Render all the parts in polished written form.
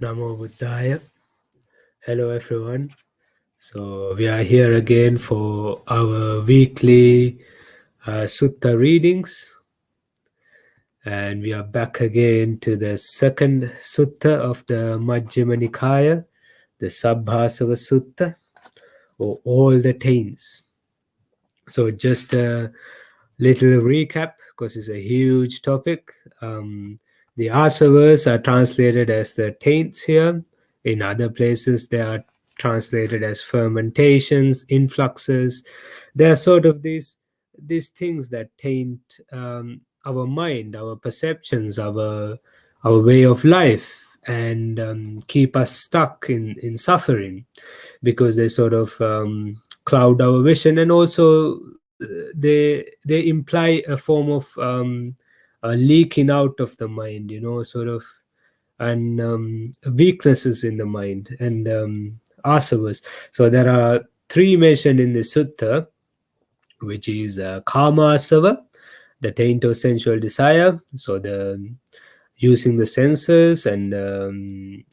Namo Buddhaya. Hello everyone. So we are here again for our weekly sutta readings, and we are back again to the second sutta of the Majjima Nikaya, the Sabbasava Sutta, or all the Taints. So just a little recap, because it's a huge topic. The asavas are translated as the taints here. In other places, they are translated as fermentations, influxes. They are sort of these things that taint our mind, our perceptions, our way of life, and keep us stuck in suffering, because they sort of cloud our vision, and also they imply a form of leaking out of the mind, sort of, and weaknesses in the mind, and asavas. So there are three mentioned in the sutta, which is kama asava, the taint of sensual desire. So the using the senses and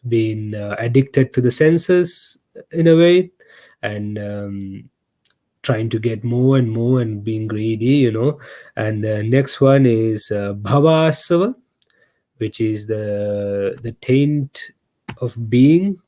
being addicted to the senses in a way, and trying to get more and more and being greedy. And the next one is bhavasava, which is the taint of being,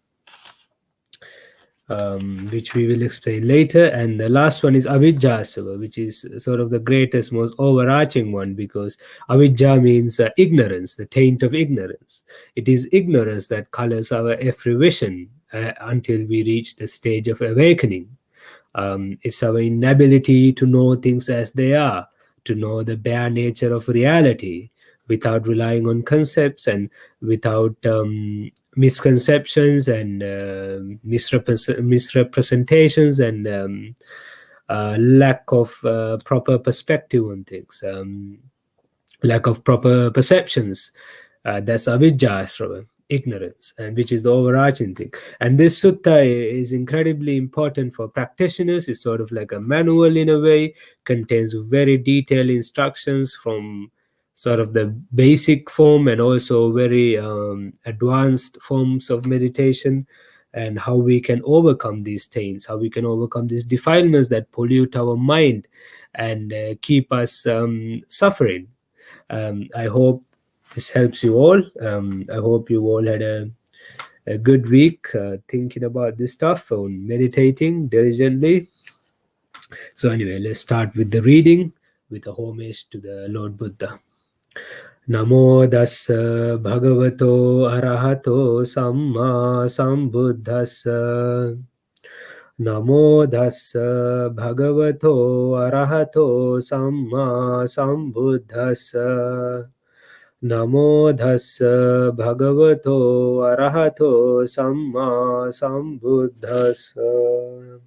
which we will explain later. And the last one is avijjasava, which is sort of the greatest, most overarching one, because avijja means ignorance, the taint of ignorance. It is ignorance that colors our every vision until we reach the stage of awakening. It's our inability to know things as they are, to know the bare nature of reality without relying on concepts, and without misconceptions and misrepresentations, and lack of proper perspective on things, lack of proper perceptions. That's avijja, ignorance, and which is the overarching thing. And this sutta is incredibly important for practitioners. It's sort of like a manual in a way, contains very detailed instructions from sort of the basic form and also very advanced forms of meditation, and how we can overcome these taints, how we can overcome these defilements that pollute our mind and keep us suffering. I hope this helps you all. I hope you all had a good week thinking about this stuff and meditating diligently. So anyway, let's start with the reading with a homage to the Lord Buddha. Namo dassa bhagavato arahato samma sambuddhassa. Namo dassa bhagavato arahato samma sambuddhassa. Namo dassa bhagavato arahato samma sambuddhassa.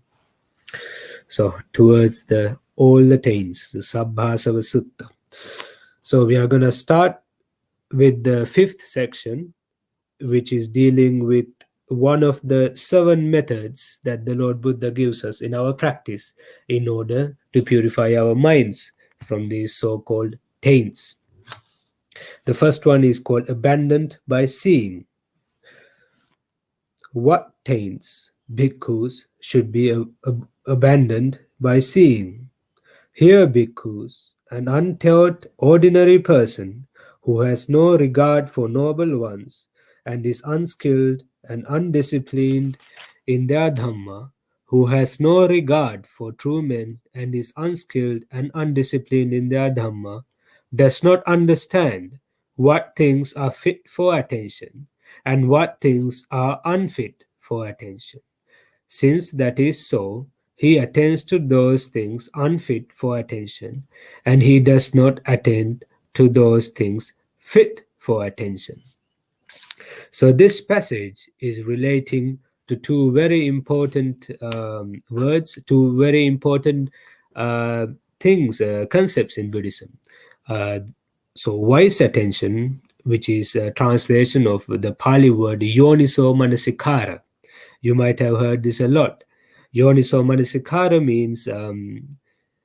So towards all the taints, the Sabbasava Sutta. So we are going to start with the fifth section, which is dealing with one of the 7 methods that the Lord Buddha gives us in our practice in order to purify our minds from these so-called taints. The first one is called abandoned by seeing. What taints, bhikkhus, should be abandoned by seeing? Here, bhikkhus, an untaught ordinary person who has no regard for noble ones and is unskilled and undisciplined in their dhamma, who has no regard for true men and is unskilled and undisciplined in their dhamma, does not understand what things are fit for attention and what things are unfit for attention. Since that is so, he attends to those things unfit for attention, and he does not attend to those things fit for attention. So this passage is relating to two very important words, two very important things, concepts in Buddhism. So wise attention, which is a translation of the Pali word yoniso manasikara. You might have heard this a lot. Yoniso manasikara means, in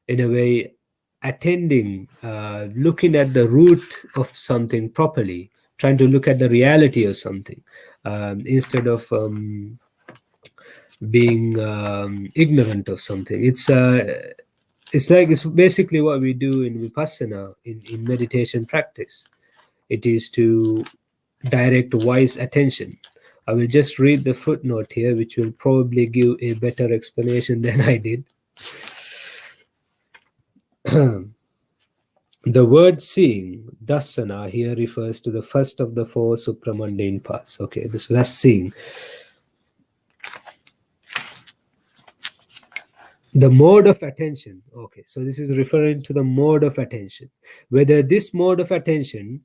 a way, attending, looking at the root of something properly, trying to look at the reality of something, instead of being ignorant of something. It's basically what we do in vipassana, in meditation practice. It is to direct wise attention. I will just read the footnote here, which will probably give a better explanation than I did. The word seeing, dasana, here refers to the first of the four supramundane paths. Okay, so that's seeing. The mode of attention. Okay, so this is referring to the mode of attention. Whether this mode of attention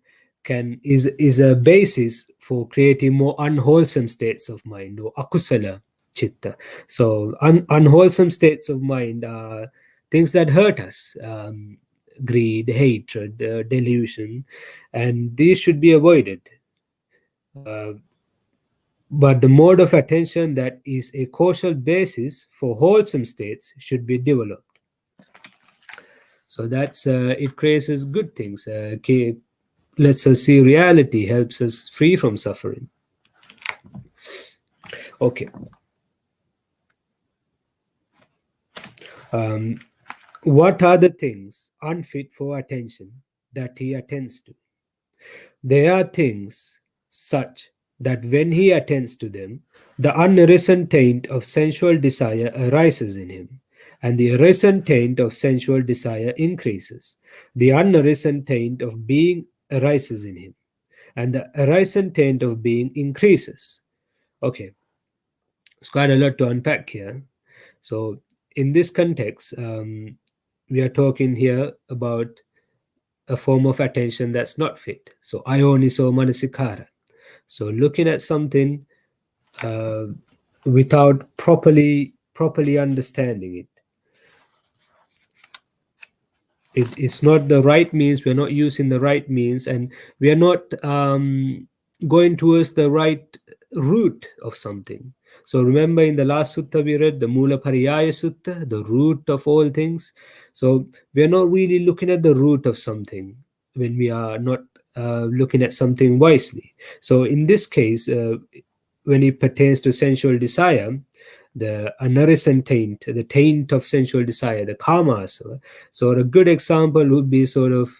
is a basis for creating more unwholesome states of mind, or akusala chitta. So unwholesome states of mind are things that hurt us. Greed, hatred, delusion, and these should be avoided. But the mode of attention that is a causal basis for wholesome states should be developed. So that's it creates us good things. Lets us see reality, helps us free from suffering. Okay. What are the things unfit for attention that he attends to? They are things such that when he attends to them, the unarisen taint of sensual desire arises in him, and the arisen taint of sensual desire increases. The unarisen taint of being arises in him, and the arisen taint of being increases. Okay, it's quite a lot to unpack here. So in this context, we are talking here about a form of attention that's not fit. So ayoniso manasikara. So looking at something without properly understanding it. It's not the right means. We're not using the right means, and we are not going towards the right root of something. So remember, in the last sutta we read, the Mula Pariyaya Sutta, the root of all things. So we are not really looking at the root of something when we are not looking at something wisely. So in this case, when it pertains to sensual desire, the unarisen taint, the taint of sensual desire, the kama. So a good example would be sort of,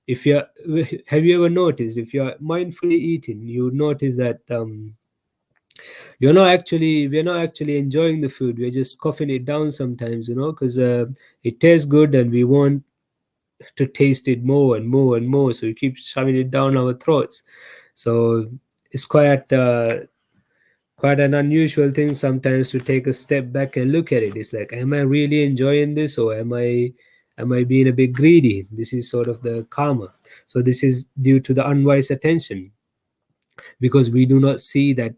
if you have you ever noticed, if you're mindfully eating, you notice that we're not actually enjoying the food. We're just coughing it down sometimes, because it tastes good and we want to taste it more and more and more. So we keep shoving it down our throats. So it's quite an unusual thing sometimes to take a step back and look at it. It's like, am I really enjoying this, or am I being a bit greedy? This is sort of the karma. So this is due to the unwise attention, because we do not see that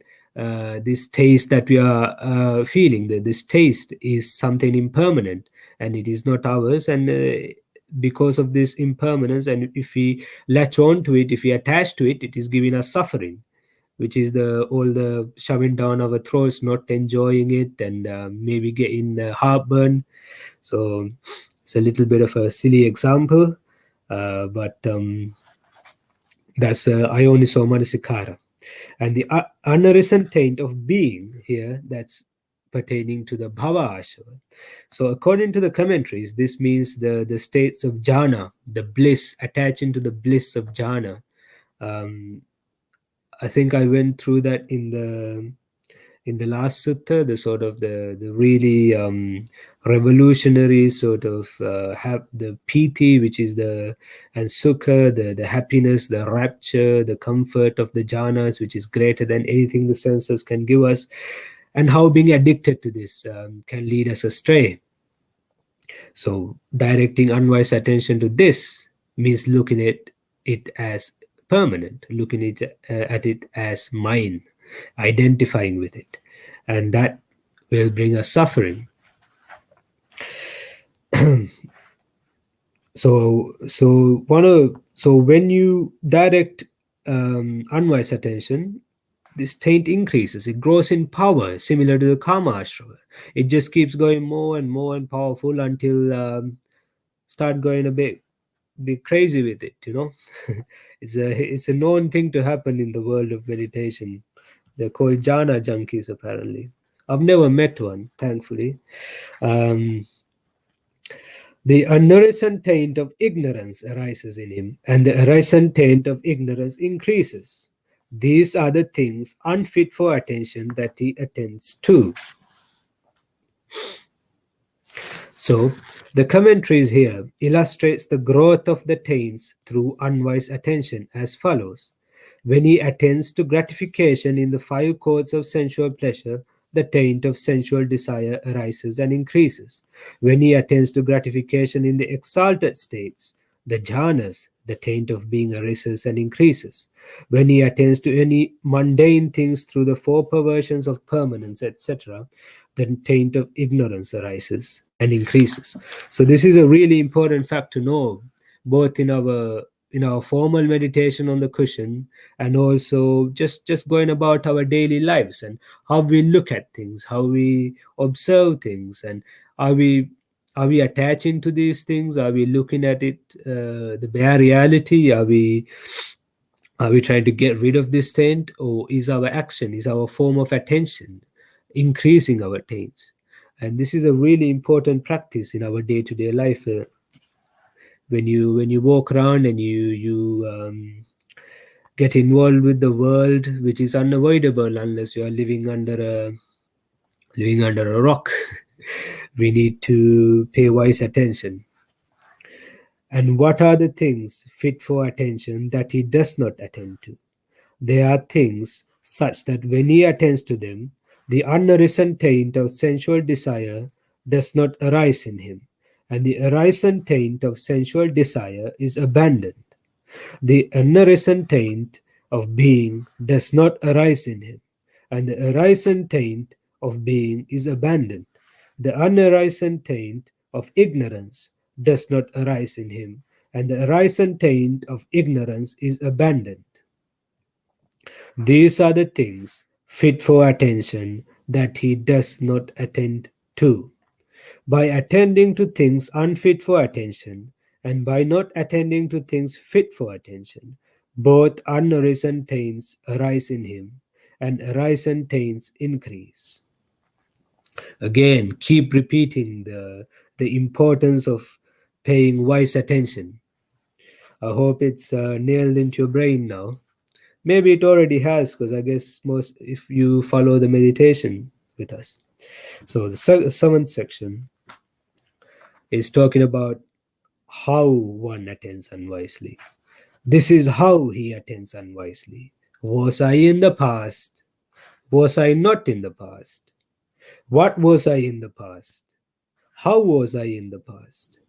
this taste that we are feeling, that this taste is something impermanent and it is not ours. And because of this impermanence, and if we latch on to it, if we attach to it, it is giving us suffering, which is all the shoving down our throats, not enjoying it, and maybe getting heartburn. So it's a little bit of a silly example, but that's ayoniso manasikara. And the unarisen taint of being here, that's pertaining to the bhava ashava. So according to the commentaries, this means the states of jhana, the bliss, attaching to the bliss of jhana. I think I went through that in the last sutta, the sort of the really revolutionary sort of have the piti, which is and sukha, the happiness, the rapture, the comfort of the jhanas, which is greater than anything the senses can give us, and how being addicted to this can lead us astray. So directing unwise attention to this means looking at it as permanent, looking at it as mine, identifying with it, and that will bring us suffering. So when you direct unwise attention, this taint increases, it grows in power, similar to the karma ashrava. It just keeps going more and more and powerful until start going a bit be crazy with it, it's a known thing to happen in the world of meditation. They're called jhana junkies, apparently. I've never met one, thankfully. um, the unnourishing taint of ignorance arises in him, and the arising taint of ignorance increases. These are the things unfit for attention that he attends to. So, the commentaries here illustrates the growth of the taints through unwise attention as follows. When he attends to gratification in the five chords of sensual pleasure, the taint of sensual desire arises and increases. When he attends to gratification in the exalted states, the jhanas, the taint of being arises and increases. When he attends to any mundane things through the four perversions of permanence, etc., the taint of ignorance arises and increases. So this is a really important fact to know, both in our formal meditation on the cushion, and also just going about our daily lives and how we look at things, how we observe things, and are we are we attaching to these things? Are we looking at it, the bare reality? Are we trying to get rid of this taint, or is our action, is our form of attention increasing our taints? And this is a really important practice in our day-to-day life. When you walk around and you get involved with the world, which is unavoidable unless you are living under a rock. We need to pay wise attention. And what are the things fit for attention that he does not attend to? They are things such that when he attends to them, the unarisen taint of sensual desire does not arise in him, and the arisen taint of sensual desire is abandoned. The unarisen taint of being does not arise in him, and the arisen taint of being is abandoned. The unarisen taint of ignorance does not arise in him, and the arisen taint of ignorance is abandoned. These are the things fit for attention that he does not attend to. By attending to things unfit for attention, and by not attending to things fit for attention, both unarisen taints arise in him, and arisen taints increase. Again, keep repeating the importance of paying wise attention. I hope it's nailed into your brain now. Maybe it already has, because I guess most, if you follow the meditation with us. So the seventh section is talking about how one attends unwisely. This is how he attends unwisely. Was I in the past? Was I not in the past? What was I in the past? How was I in the past?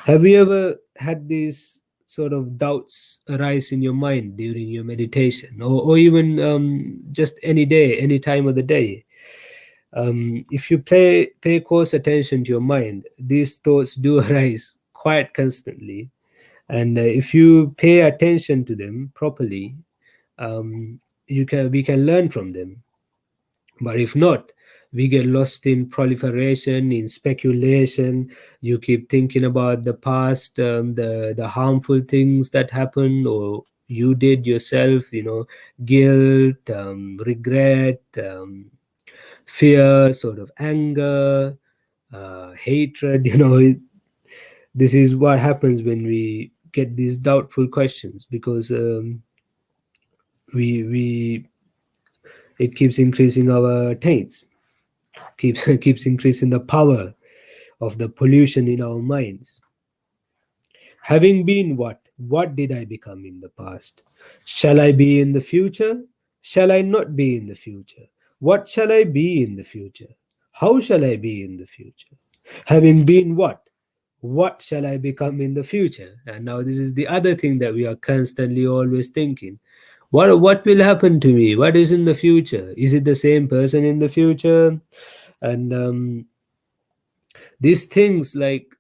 Have you ever had these sort of doubts arise in your mind during your meditation, or even just any day, any time of the day? If you pay close attention to your mind, these thoughts do arise quite constantly. And if you pay attention to them properly, we can learn from them. But if not, we get lost in proliferation, in speculation. You keep thinking about the past, the harmful things that happened or you did yourself, guilt, regret, fear, sort of anger, hatred. This is what happens when we get these doubtful questions, because we it keeps increasing our taints, keeps increasing the power of the pollution in our minds. Having been what did I become in the past? Shall I be in the future? Shall I not be in the future? What shall I be in the future? How shall I be in the future? Having been what shall I become in the future? And now this is the other thing that we are constantly always thinking. What will happen to me? What is in the future? Is it the same person in the future? And these things, like,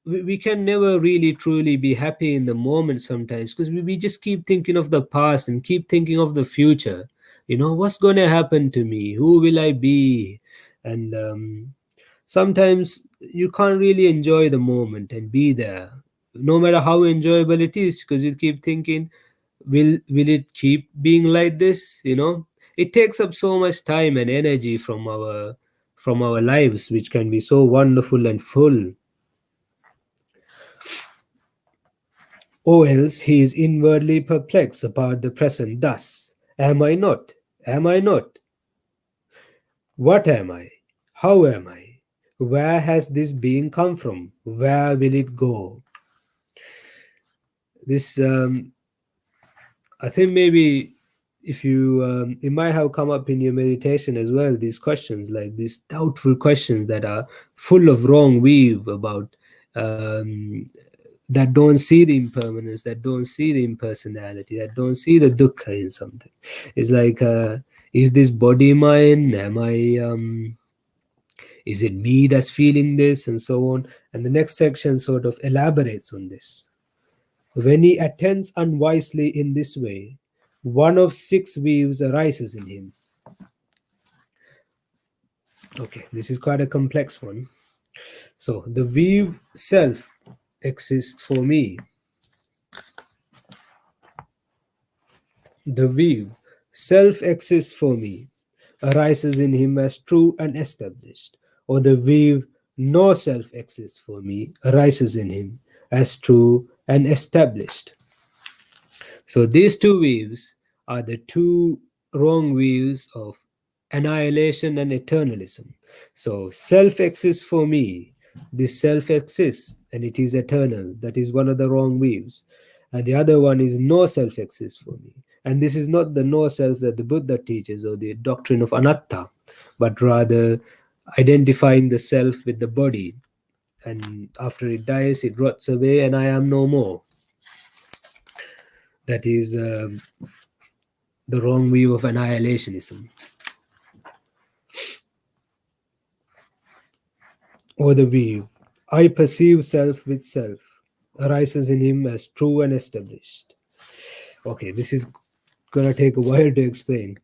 we can never really truly be happy in the moment sometimes, because we just keep thinking of the past and keep thinking of the future. What's going to happen to me? Who will I be? And sometimes you can't really enjoy the moment and be there. no matter how enjoyable it is, because you keep thinking, will it keep being like this? It takes up so much time and energy from our lives, which can be so wonderful and full. Or else he is inwardly perplexed about the present thus: am I not? Am I not? What am I? How am I? Where has this being come from? Where will it go? This, I think maybe if you, it might have come up in your meditation as well, these questions, like these doubtful questions that are full of wrong weave about, that don't see the impermanence, that don't see the impersonality, that don't see the dukkha in something. It's like, is this body mine? Is it me that's feeling this, and so on? And the next section sort of elaborates on this. When he attends unwisely in this way, one of six weaves arises in him. Okay, this is quite a complex one. So the weave self exists for me. The weave self exists for me, arises in him as true and established. Or the weave no self exists for me, arises in him as true and established. So these two weaves are the two wrong weaves of annihilation and eternalism. So self exists for me. This self exists and it is eternal. That is one of the wrong weaves. And the other one is no self exists for me. And this is not the no self that the Buddha teaches or the doctrine of anatta, but rather identifying the self with the body. And after it dies, it rots away, and I am no more. That is the wrong view of annihilationism. Or the view, I perceive self with self, arises in him as true and established. Okay, this is gonna take a while to explain.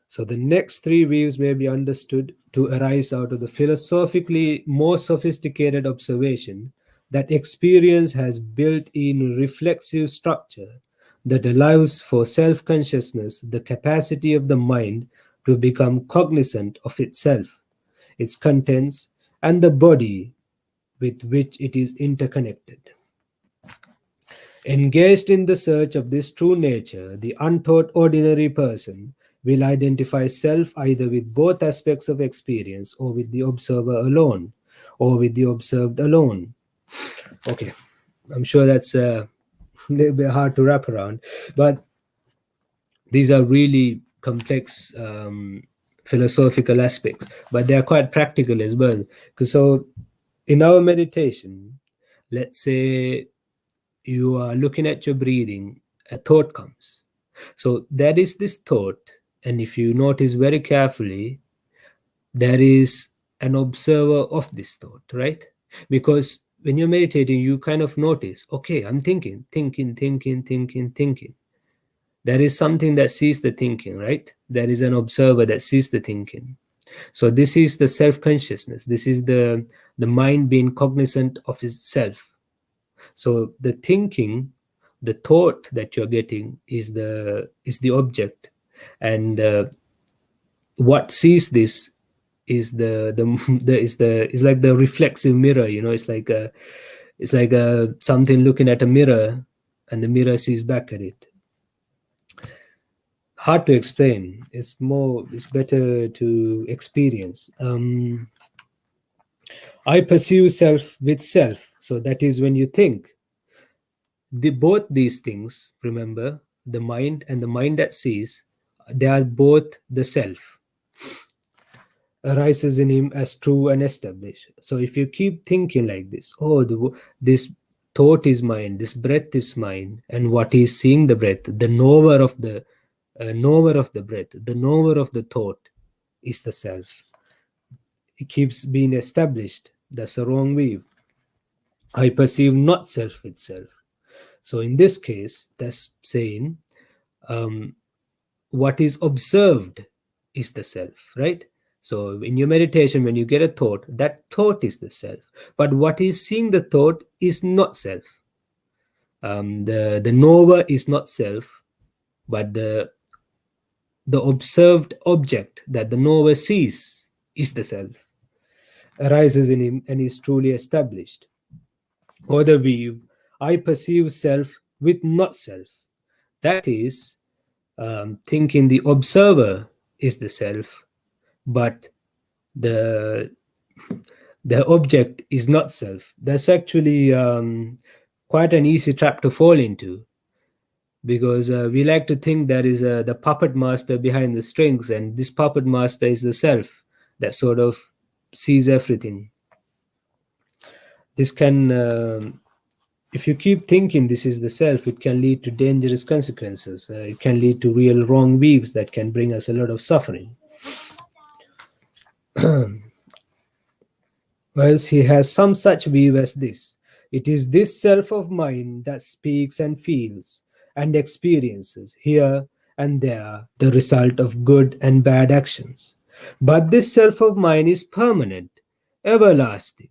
So the next three views may be understood to arise out of the philosophically more sophisticated observation that experience has built-in reflexive structure that allows for self-consciousness, the capacity of the mind to become cognizant of itself, its contents, and the body with which it is interconnected. Engaged in the search of this true nature, the untaught ordinary person will identify self either with both aspects of experience or with the observer alone or with the observed alone. Okay, I'm sure that's a little bit hard to wrap around, but these are really complex philosophical aspects, but they are quite practical as well. Because so in our meditation, let's say you are looking at your breathing, a thought comes. So there is this thought, and if you notice very carefully, there is an observer of this thought, right? Because when you're meditating, you kind of notice, okay, I'm thinking. There is something that sees the thinking, right? There is an observer that sees the thinking. So this is the self-consciousness. This is the mind being cognizant of itself. So the thinking, the thought that you're getting is the object, and what sees this is is like the reflexive mirror. It's like something looking at a mirror, and the mirror sees back at it. Hard to explain. It's better to experience. I pursue self with self. So that is when you think. Both these things, remember, the mind and the mind that sees, they are both the self, arises in him as true and established. So if you keep thinking like this, oh, this thought is mine, this breath is mine, and what is seeing the breath, the knower of the knower of the breath, the knower of the thought is the self. It keeps being established. That's a wrong view. I perceive not self with self. So in this case, that's saying what is observed is the self, right? So in your meditation, when you get a thought, that thought is the self. But what is seeing the thought is not self. The knower is not self, but the observed object that the knower sees is the self, arises in him and is truly established. Or the view, I perceive self with not self. That is, thinking the observer is the self, but the the object is not self. That's actually quite an easy trap to fall into, because we like to think there is the puppet master behind the strings, and this puppet master is the self that sort of sees everything. This can, if you keep thinking this is the self, it can lead to dangerous consequences. It can lead to real wrong views that can bring us a lot of suffering. Whereas he has some such view as this: it is this self of mine that speaks and feels and experiences here and there the result of good and bad actions. But this self of mine is permanent, everlasting,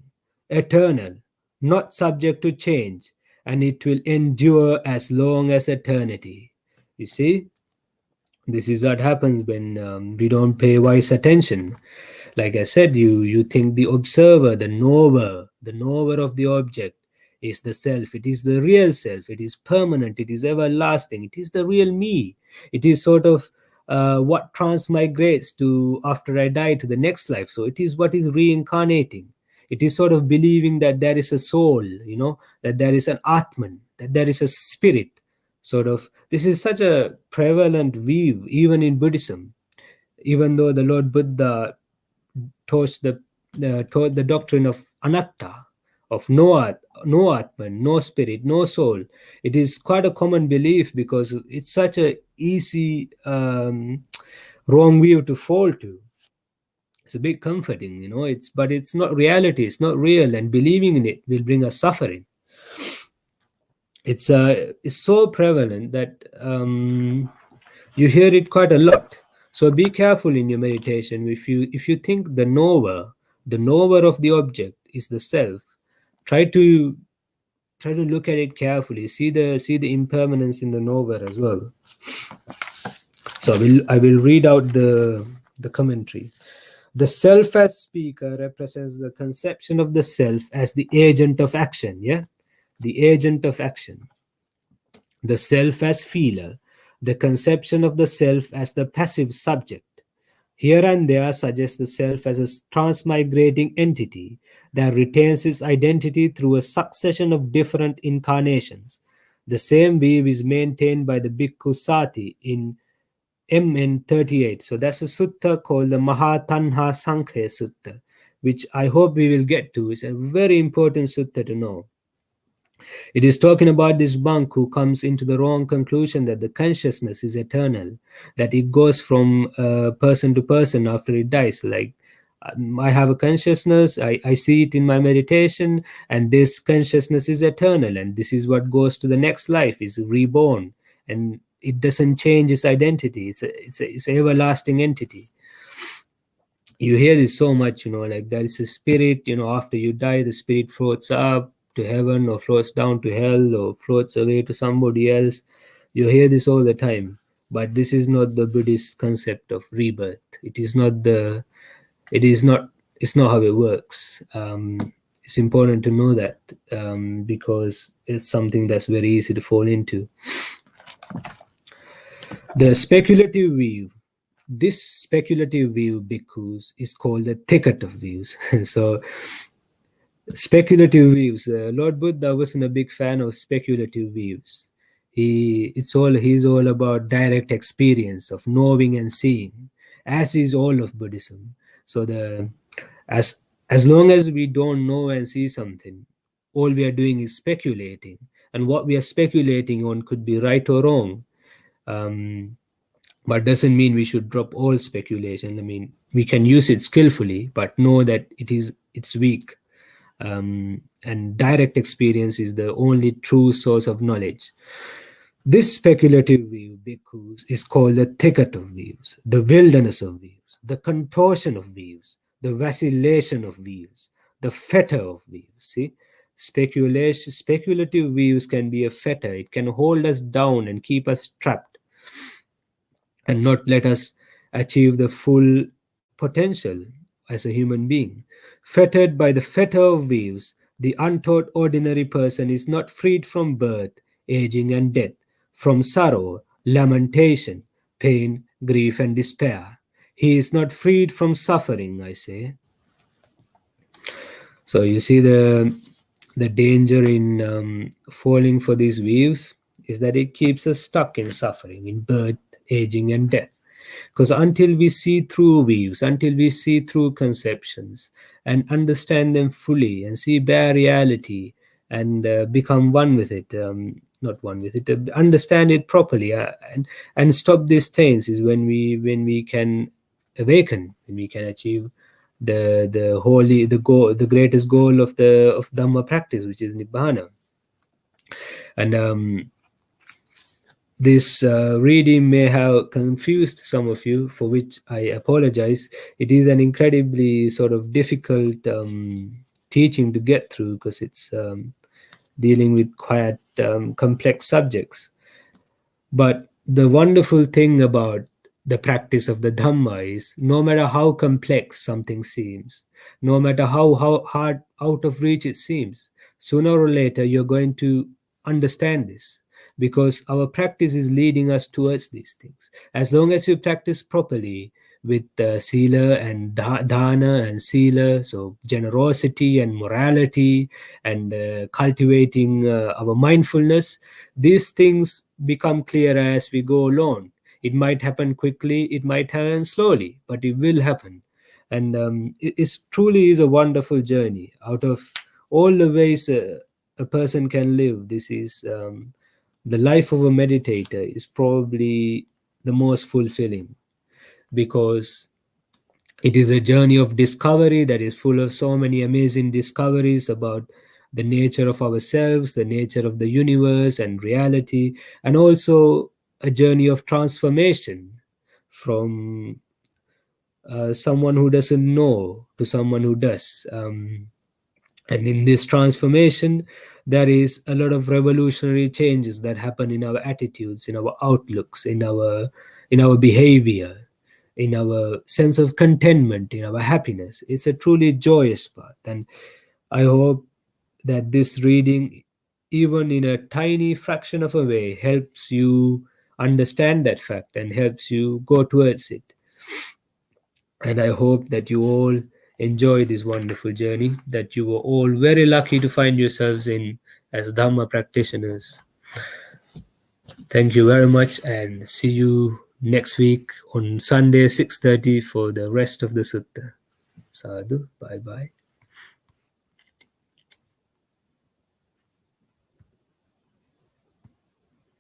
eternal, not subject to change, and it will endure as long as eternity. You see, this is what happens when we don't pay wise attention. Like I said, you think the observer, the knower of the object is the self. It is the real self. It is permanent. It is everlasting. It is the real me. It is sort of what transmigrates to after I die to the next life. So it is what is reincarnating. It is sort of believing that there is a soul, that there is an Atman, that there is a spirit. Sort of, this is such a prevalent view even in Buddhism. Even though the Lord Buddha taught the doctrine of anatta, of no atman, no spirit, no soul. It is quite a common belief because it's such a easy wrong view to fall to. It's a bit comforting, but it's not reality. It's not real, and believing in it will bring us suffering. It's so prevalent that you hear it quite a lot. So be careful in your meditation. If you think the knower of the object is the self, try to look at it carefully. See the impermanence in the knower as well. So I will read out the commentary. The self as speaker represents the conception of the self as the agent of action. Yeah, the agent of action. The self as feeler, the conception of the self as the passive subject. Here and there suggests the self as a transmigrating entity that retains its identity through a succession of different incarnations. The same view is maintained by the Bhikkhu Sati in MN 38. So that's a sutta called the Mahatanha Sankhya Sutta, which I hope we will get to. It's a very important sutta to know. It is talking about this monk who comes into the wrong conclusion that the consciousness is eternal, that it goes from person to person after it dies. Like, I have a consciousness, I see it in my meditation, and this consciousness is eternal, and this is what goes to the next life, is reborn, and it doesn't change its identity. It's an everlasting entity. You hear this so much, like there is a spirit, after you die, the spirit floats up to heaven or floats down to hell or floats away to somebody else. You hear this all the time, but this is not the Buddhist concept of rebirth. It's not how it works. It's important to know that, because it's something that's very easy to fall into. The speculative view. This speculative view, bhikkhus, is called the thicket of views. So speculative views, Lord Buddha wasn't a big fan of speculative views. He's all about direct experience of knowing and seeing, as is all of Buddhism. So as long as we don't know and see something, all we are doing is speculating, and what we are speculating on could be right or wrong. But doesn't mean we should drop all speculation. I mean, we can use it skillfully, but know that it's weak. And direct experience is the only true source of knowledge. This speculative view, bhikkhus, is called the thicket of views, the wilderness of views. views, the contortion of views, the vacillation of views, the fetter of views. See, speculative views can be a fetter. It can hold us down and keep us trapped and not let us achieve the full potential as a human being. Fettered by the fetter of views, the untaught ordinary person is not freed from birth, aging, and death, from sorrow, lamentation, pain, grief, and despair. He is not freed from suffering, I say. So you see the danger in falling for these views is that it keeps us stuck in suffering, in birth, aging, and death. Because until we see through views, until we see through conceptions and understand them fully and see bare reality and become one with it, not one with it, understand it properly, and stop these taints, is when we can awaken, when we can achieve the holy, the goal, the greatest goal of Dhamma practice, which is Nibbana. And this reading may have confused some of you, for which I apologize. It is an incredibly sort of difficult teaching to get through, because it's dealing with quite complex subjects. But the wonderful thing about the practice of the Dhamma is, no matter how complex something seems, no matter how hard, out of reach it seems, sooner or later you're going to understand this, because our practice is leading us towards these things. As long as you practice properly with sila and dana and sila, so generosity and morality, and cultivating our mindfulness, these things become clearer as we go along. It might happen quickly, it might happen slowly, but it will happen. And it truly is a wonderful journey. Out of all the ways a person can live, this is the life of a meditator is probably the most fulfilling, because it is a journey of discovery that is full of so many amazing discoveries about the nature of ourselves, the nature of the universe and reality, and also a journey of transformation from someone who doesn't know to someone who does. And in this transformation, there is a lot of revolutionary changes that happen in our attitudes, in our outlooks, in our behavior, in our sense of contentment, in our happiness. It's a truly joyous path. And I hope that this reading, even in a tiny fraction of a way, helps you understand that fact and helps you go towards it. And I hope that you all enjoy this wonderful journey, that you were all very lucky to find yourselves in as Dhamma practitioners. Thank you very much, and see you next week on Sunday 6:30 for the rest of the sutta. Sadhu, bye bye.